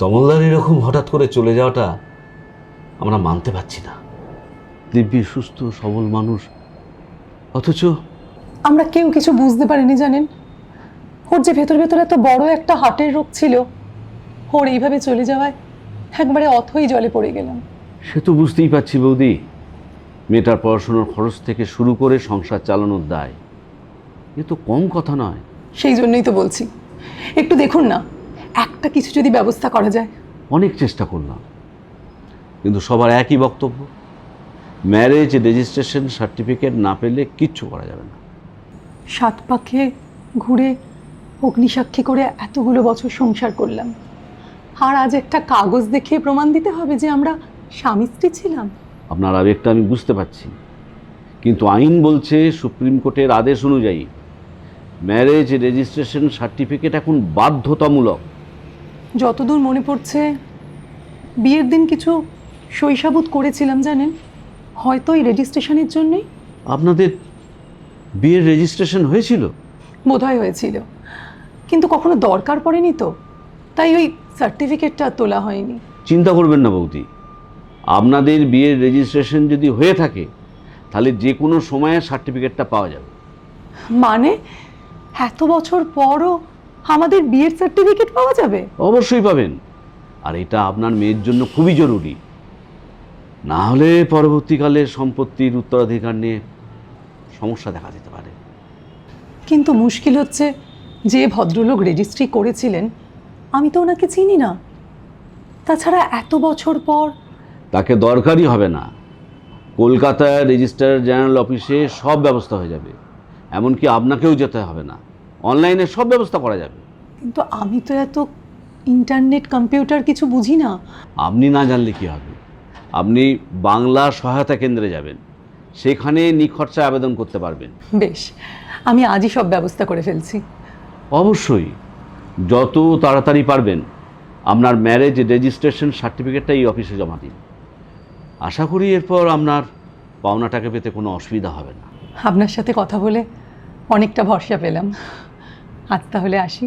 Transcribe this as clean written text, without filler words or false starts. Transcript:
তমলদার এরকম হঠাৎ করে চলে যাওয়াটা আমরা মানতে পারছি না। দিব্যি সুস্থ সবল মানুষ, অথচ আমরা কেউ কিছু বুঝতে পারিনি জানেন। ওর যে ভেতর ভেতর এত বড় একটা হার্টের রোগ ছিল, ওর এইভাবে চলে যাওয়ায় একবারে অথই জলে পড়ে গেলাম। সে তো বুঝতেই পারছি বৌদি, মেয়েটার পড়াশোনার খরচ থেকে শুরু করে সংসার চালানোর দায়, এ তো কম কথা নয়। সেই জন্যই তো বলছি, একটু দেখুন না, একটা কিছু যদি ব্যবস্থা করা যায়। অনেক চেষ্টা করলাম, কিন্তু সবার একই বক্তব্য, ম্যারেজ রেজিস্ট্রেশন সার্টিফিকেট না পেলে কিচ্ছু করা যাবে না। সাত পাকে ঘুরে অগ্নিসাক্ষী করে এতগুলো বছর সংসার করলাম, আর আজ একটা কাগজ দেখিয়ে প্রমাণ দিতে হবে যে আমরা স্বামী স্ত্রী ছিলাম? আপনার আবেগটা আমি বুঝতে পারছি, কিন্তু আইন বলছে, সুপ্রিম কোর্টের আদেশ অনুযায়ী ম্যারেজ রেজিস্ট্রেশন সার্টিফিকেট এখন বাধ্যতামূলক। যতদূর মনে পড়ছে, বিয়ের দিন কিছু সইসাবুত করেছিলাম জানেন, হয়তো এই রেজিস্ট্রেশনের জন্যই। আপনাদের বিয়ের রেজিস্ট্রেশন হয়েছিল? বোধহয় হয়েছিল, কিন্তু কখনো দরকার পড়েনি তো, তাই ওই সার্টিফিকেটটা তোলা হয়নি। চিন্তা করবেন না বৌদি, আপনাদের বিয়ের রেজিস্ট্রেশন যদি হয়ে থাকে তাহলে যে কোনো সময়ে সার্টিফিকেটটা পাওয়া যাবে। মানে এত বছর পরও আমাদের বিয়ের সার্টিফিকেট পাওয়া যাবে? অবশ্যই পাবেন, আর এটা আপনার মেয়ের জন্য খুবই জরুরি। না হলে পরবর্তীকালে সম্পত্তির উত্তরাধিকার নিয়ে সমস্যা দেখা যেতে পারে। কিন্তু মুশকিল হচ্ছে, যে ভদ্রলোক রেজিস্ট্রি করেছিলেন আমি তো ওনাকে চিনি না। তাছাড়া এত বছর পর তাকে দরকারই হবে না, কলকাতায় রেজিস্ট্রার জেনারেল অফিসে সব ব্যবস্থা হয়ে যাবে, এমনকি আপনাকেও যেতে হবে না, অনলাইনে সব ব্যবস্থা করা যাবে। কিন্তু আমি তো এত ইন্টারনেট কম্পিউটার কিছু বুঝি না। আপনি না জানলে কি হবে, আপনি বাংলা সহায়তা কেন্দ্রে যাবেন, সেখানে নিখরচায় আবেদন করতে পারবেন। বেশ, আমি আজই সব ব্যবস্থা করে ফেলছি। অবশ্যই, যত তাড়াতাড়ি পারবেন আপনার ম্যারেজ রেজিস্ট্রেশন সার্টিফিকেটটা এই অফিসে জমা দিন। আশা করি এরপর আপনার পাওনাটাকে পেতে কোনো অসুবিধা হবে না। আপনার সাথে কথা বলে অনেকটা ভরসা পেলাম। আজ তাহলে আসি।